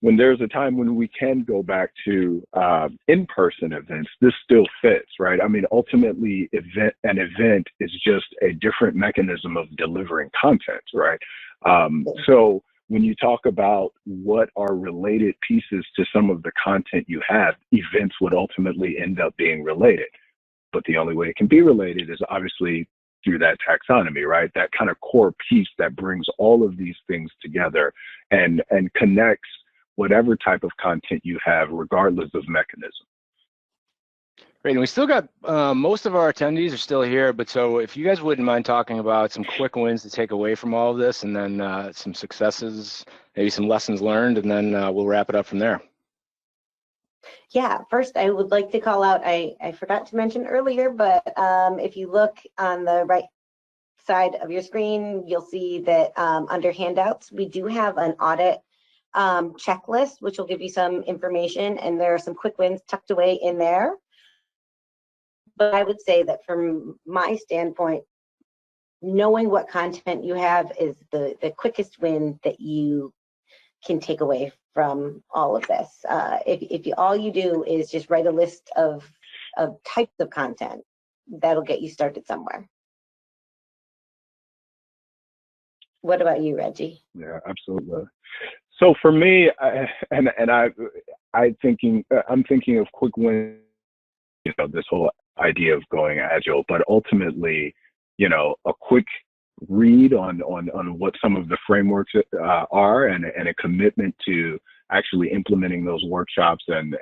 when there's a time when we can go back to in-person events, this still fits, right? I mean, ultimately, an event is just a different mechanism of delivering content, right? So when you talk about what are related pieces to some of the content you have, events would ultimately end up being related. But the only way it can be related is obviously through that taxonomy, right? That kind of core piece that brings all of these things together and connects whatever type of content you have, regardless of mechanism. Great, and we still got most of our attendees are still here, but so if you guys wouldn't mind talking about some quick wins to take away from all of this, and then some successes, maybe some lessons learned, and then we'll wrap it up from there. Yeah, first I would like to call out, I forgot to mention earlier, but if you look on the right side of your screen, you'll see that under handouts, we do have an audit checklist, which will give you some information, and there are some quick wins tucked away in there. But I would say that from my standpoint, knowing what content you have is the quickest win that you can take away from all of this. If all you do is just write a list of types of content, that'll get you started somewhere. What about you, Reggie? Yeah, absolutely. So for me, I'm thinking of quick wins. This whole idea of going agile, but ultimately, a quick read on what some of the frameworks are, and a commitment to actually implementing those workshops, and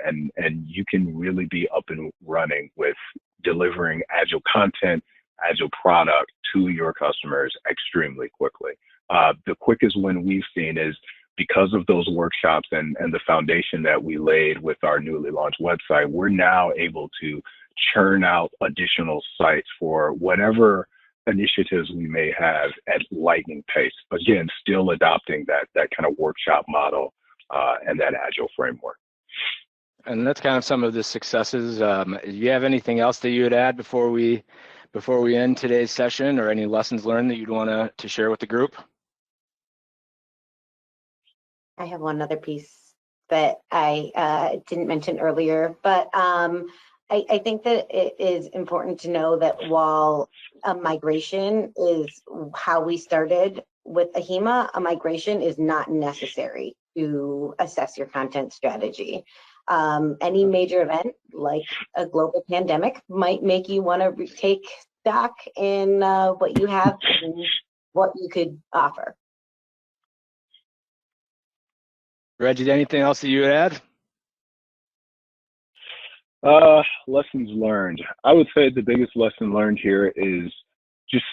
you can really be up and running with delivering agile content, agile product to your customers extremely quickly. The quickest win we've seen is because of those workshops and the foundation that we laid with our newly launched website. We're now able to churn out additional sites for whatever initiatives we may have at lightning pace. Again, still adopting that kind of workshop model and that agile framework. And that's kind of some of the successes. Do you have anything else that you would add before we end today's session, or any lessons learned that you'd want to share with the group? I have one other piece that I didn't mention earlier, but I think that it is important to know that while a migration is how we started with AHIMA, a migration is not necessary to assess your content strategy. Any major event like a global pandemic might make you want to take stock in what you have and what you could offer. Reggie, anything else that you would add? Lessons learned. I would say the biggest lesson learned here is just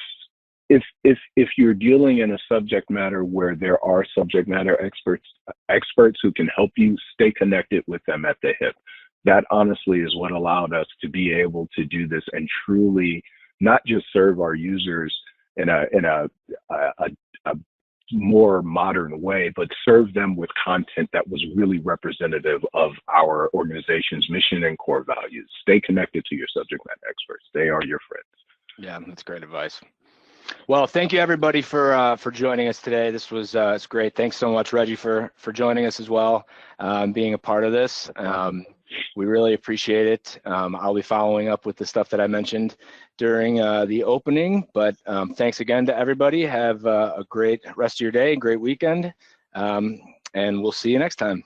if you're dealing in a subject matter where there are subject matter experts who can help you, stay connected with them at the hip. That honestly is what allowed us to be able to do this and truly not just serve our users in a more modern way, but serve them with content that was really representative of our organization's mission and core values. Stay connected to your subject matter experts. They are your friends. Yeah, that's great advice. Well, thank you everybody for joining us today. This was it's great. Thanks so much, Reggie, for joining us as well, being a part of this. We really appreciate it. I'll be following up with the stuff that I mentioned during the opening, but thanks again to everybody. Have a great rest of your day, great weekend, and we'll see you next time.